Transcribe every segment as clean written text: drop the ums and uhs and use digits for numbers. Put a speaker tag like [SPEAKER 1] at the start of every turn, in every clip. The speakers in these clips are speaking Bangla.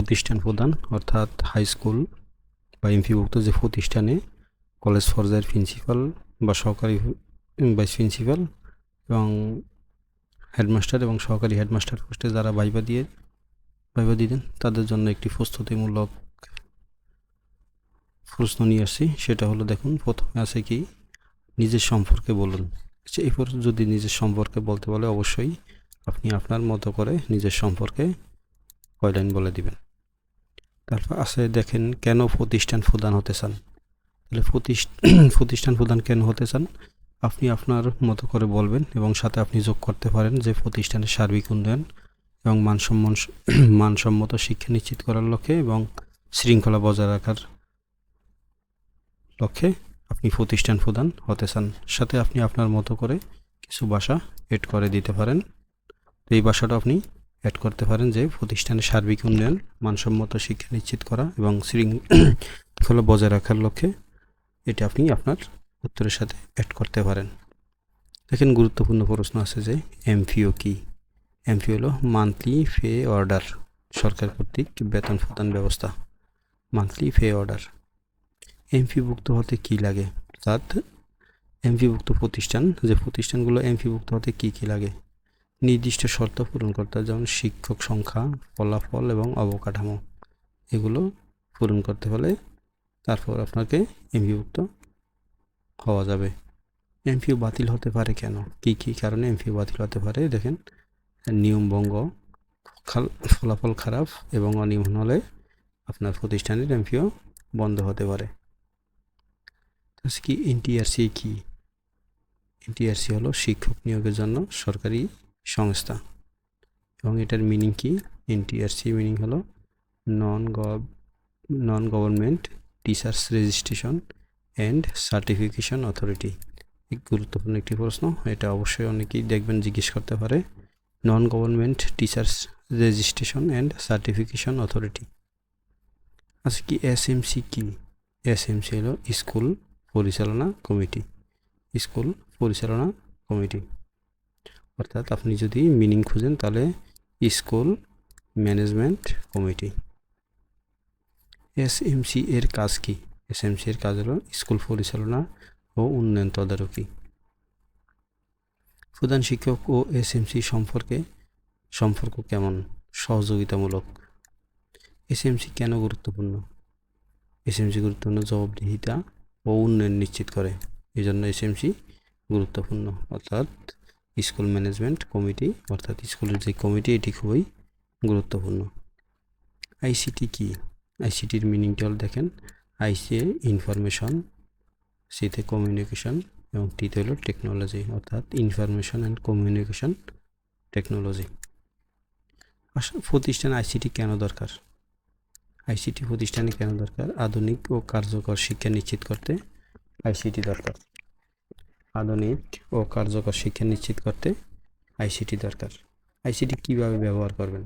[SPEAKER 1] প্রতিষ্ঠান প্রদান অর্থাৎ হাই স্কুল বা এমপিভুক্ত যে প্রতিষ্ঠানে কলেজ পর্যায়ের প্রিন্সিপাল বা সহকারী ভাইস প্রিন্সিপাল এবং হেডমাস্টার এবং সহকারী হেডমাস্টার পোস্টে যারা ভাইবা দিবেন তাদের জন্য একটি প্রস্তুতিমূলক প্রশ্ন নিয়ে আসছি। সেটা হলো, দেখুন, প্রথমে আছে কি, নিজের সম্পর্কে বলুন। এরপর যদি নিজের সম্পর্কে বলতে বলে, অবশ্যই আপনি আপনার মতো করে নিজের সম্পর্কে কয় লাইন বলে দিবেন। তারপর আছে, দেখেন, কেন প্রতিষ্ঠান প্রদান হতে চান। তাহলে প্রতিষ্ঠান প্রদান কেন হতে চান আপনি আপনার মতো করে বলবেন এবং সাথে আপনি যোগ করতে পারেন যে প্রতিষ্ঠানের সার্বিক উন্নয়ন এবং মানসম্মত শিক্ষা নিশ্চিত করার লক্ষ্যে এবং শৃঙ্খলা বজায় রাখার লক্ষ্যে আপনি প্রতিষ্ঠান প্রদান হতে চান। সাথে আপনি আপনার মতো করে কিছু ভাষা এড করে দিতে পারেন। তো এই ভাষাটা আপনি অ্যাড করতে পারেন যে প্রতিষ্ঠানের সার্বিক উন্নয়ন, মানসম্মত শিক্ষা নিশ্চিত করা এবং শৃঙ্খলা বজায় রাখার লক্ষ্যে। এটা আপনি আপনার উত্তরের সাথে অ্যাড করতে পারেন। দেখেন, গুরুত্বপূর্ণ প্রশ্ন আছে যে এমপিও কি। এমপিও হলো মান্থলি পে অর্ডার, সরকার কর্তৃক বেতন প্রদান ব্যবস্থা, মান্থলি পে অর্ডার। এমপিভুক্ত হতে কি লাগে, অর্থাৎ এমপিভুক্ত প্রতিষ্ঠান, যে প্রতিষ্ঠানগুলো এমপিভুক্ত হতে কি কি লাগে, নির্দিষ্ট শর্ত পূরণ করতে হবে, যেমন শিক্ষক সংখ্যা, ফলাফল এবং অবকাঠামো, এগুলো পূরণ করতে হলে তারপর আপনাকে এমপিভুক্ত হওয়া যাবে। এমপিও বাতিল হতে পারে কেন, কি কি কারণে এমপিও বাতিল হতে পারে, দেখেন, নিয়মভঙ্গ, ফলাফল খারাপ এবং অনিয়ম হলে আপনার প্রতিষ্ঠানের এমপিও বন্ধ হতে পারে। কি এনটিআরসি কি? এনটিআরসি হলো শিক্ষক নিয়োগের জন্য সরকারি সংস্থা এবং এটার মিনিং কি? এনটিআরসি মিনিং হলো non government teachers registration and certification authority. গুরুত্বপূর্ণ একটি প্রশ্ন, এটা অবশ্যই অনেকেই দেখবেন জিজ্ঞেস করতে পারে। Non government teachers registration and certification authority. আচ্ছা, কি এসএমসি কি? এসএমসি হলো স্কুল পরিচালনা কমিটি, স্কুল পরিচালনা কমিটি। অর্থাৎ আপনি যদি মিনিং খুঁজেন তাহলে স্কুল ম্যানেজমেন্ট কমিটি। এসএমসি এর কাজ কি? এসএমসি এর কাজ হলো স্কুল পরিচালনা ও উন্নয়ন তদারকি। প্রধান শিক্ষক ও এসএমসি সম্পর্ক কেমন? সহযোগিতামূলক। এসএমসি কেন গুরুত্বপূর্ণ? এসএমসি গুরুত্বপূর্ণ জবাবদিহিতা ও উন্নয়ন নিশ্চিত করে, এই জন্য এসএমসি গুরুত্বপূর্ণ। অর্থাৎ স্কুল ম্যানেজমেন্ট কমিটি, অর্থাৎ স্কুলের যে কমিটি, এটি খুবই গুরুত্বপূর্ণ। আইসিটি কি? আইসিটির মিনিংটা হল, দেখেন, আইসি ইনফরমেশন, সিতে কমিউনিকেশন এবং টিতে হলো টেকনোলজি, অর্থাৎ ইনফরমেশন অ্যান্ড কমিউনিকেশন টেকনোলজি। প্রতিষ্ঠান আইসিটি কেন দরকার? আইসিটি প্রতিষ্ঠানে কেন দরকার? আধুনিক ও কার্যকর শিক্ষা নিশ্চিত করতে আইসিটি দরকার। আধুনিক ও কার্যকর শিক্ষা নিশ্চিত করতে আইসিটি দরকার। আইসিটি কিভাবে ব্যবহার করবেন?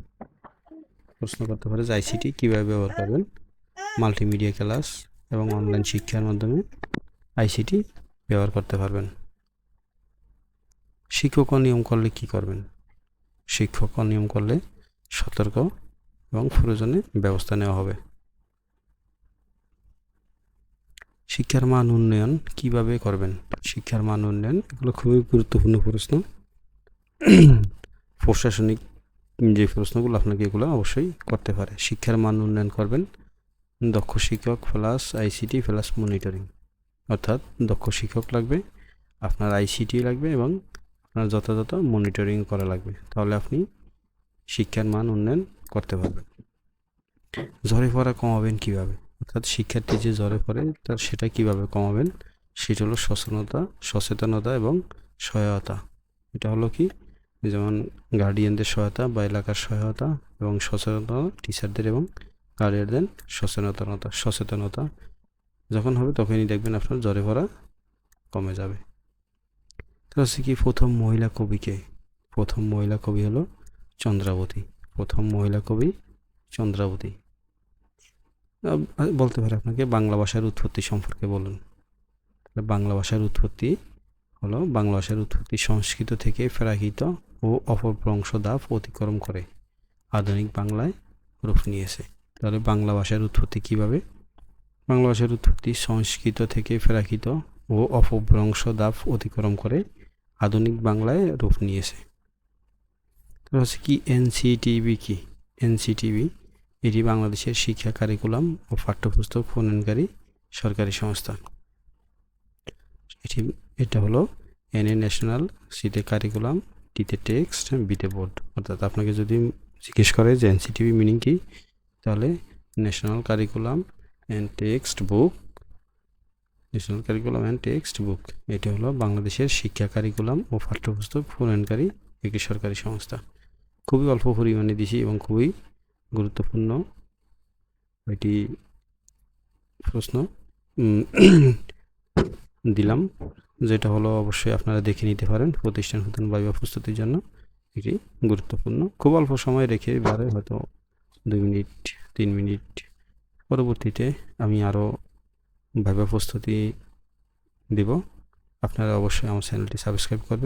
[SPEAKER 1] প্রশ্ন করতে পারে যে আইসিটি কিভাবে ব্যবহার করবেন। মাল্টিমিডিয়া ক্লাস এবং অনলাইন শিক্ষার মাধ্যমে আইসিটি ব্যবহার করতে পারবেন। শিক্ষক অনিয়ম করলে কি করবেন? শিক্ষক অনিয়ম করলে সতর্ক এবং প্রয়োজনে ব্যবস্থা নেওয়া হবে। শিক্ষার মান উন্নয়ন কিভাবে করবেন? শিক্ষার মান উন্নয়ন, এগুলো খুবই গুরুত্বপূর্ণ প্রশ্ন। প্রশাসনিক যে প্রশ্নগুলো আপনাকে এগুলো অবশ্যই করতে পারে। শিক্ষার মান উন্নয়ন করবেন দক্ষ শিক্ষক প্লাস আইসিটি প্লাস মনিটরিং, অর্থাৎ দক্ষ শিক্ষক লাগবে, আপনার আইসিটি লাগবে এবং আপনার যথাযথ মনিটরিং করা লাগবে, তাহলে আপনি শিক্ষার মান উন্নয়ন করতে পারবেন। ঝরে পড়া কমাবেন কিভাবে? অর্থাৎ শিক্ষার্থী যে ঝরে পড়ে তার সেটা কিভাবে কমাবেন, সেটা হলো সচেতনতা এবং সহায়তা। এটা হলো কি, যেমন গার্ডিয়ানদের সহায়তা বা এলাকার সহায়তা এবং সচেতনতা, টিচারদের এবং গার্ডিয়ানদের সচেতনতা যখন হবে তখনই দেখবেন আপনার ঝরে পড়া কমে যাবে। তো হচ্ছে কি, প্রথম মহিলা কবিকে? প্রথম মহিলা কবি হলো চন্দ্রাবতী। প্রথম মহিলা কবি চন্দ্রাবতী। বলতে পারে আপনাকে বাংলা ভাষার উৎপত্তি সম্পর্কে বলুন। বাংলা ভাষার উৎপত্তি হলো, বাংলা ভাষার উৎপত্তি সংস্কৃত থেকে প্রাকৃত ও অপভ্রংশ ধাপ অতিক্রম করে আধুনিক বাংলায় রূপ নিয়েছে। তাহলে বাংলা ভাষার উৎপত্তি কিভাবে? বাংলা ভাষার উৎপত্তি সংস্কৃত থেকে প্রাকৃত ও অপভ্রংশ ধাপ অতিক্রম করে আধুনিক বাংলায় রূপ নিয়েছে। তারপর হচ্ছে কি এনসিটিবি কি? এনসিটিবি এটি বাংলাদেশের শিক্ষা কারিকুলাম ও পাঠ্যপুস্তক প্রণয়নকারী সরকারি সংস্থা। এটা হলো এন এ ন্যাশনাল, সিতে কারিকুলাম, টিতে টেক্সট, বিতে বোর্ড। অর্থাৎ আপনাকে যদি জিজ্ঞেস করে যে এনসিটিবি মিনিং কি, তাহলে national curriculum and text book, national curriculum and text book এটি হলো বাংলাদেশের শিক্ষা কারিকুলাম ও পাঠ্যপুস্তক প্রণয়নকারী একটি সরকারি সংস্থা। খুবই অল্প পরিমাণে দিছি এবং খুবই গুরুত্বপূর্ণ এটি প্রশ্ন দিলাম, যেটা হলো অবশ্যই আপনারা দেখে নিতে পারেন প্রতিষ্ঠান প্রধান ভাইভা প্রস্তুতির জন্য। এটি গুরুত্বপূর্ণ, খুব অল্প সময় রেখে এবারে হয়তো 2 মিনিট 3 মিনিট, পরবর্তীতে আমি আরও ভাইভা প্রস্তুতি দেব। আপনারা অবশ্যই আমার চ্যানেলটি সাবস্ক্রাইব করবেন।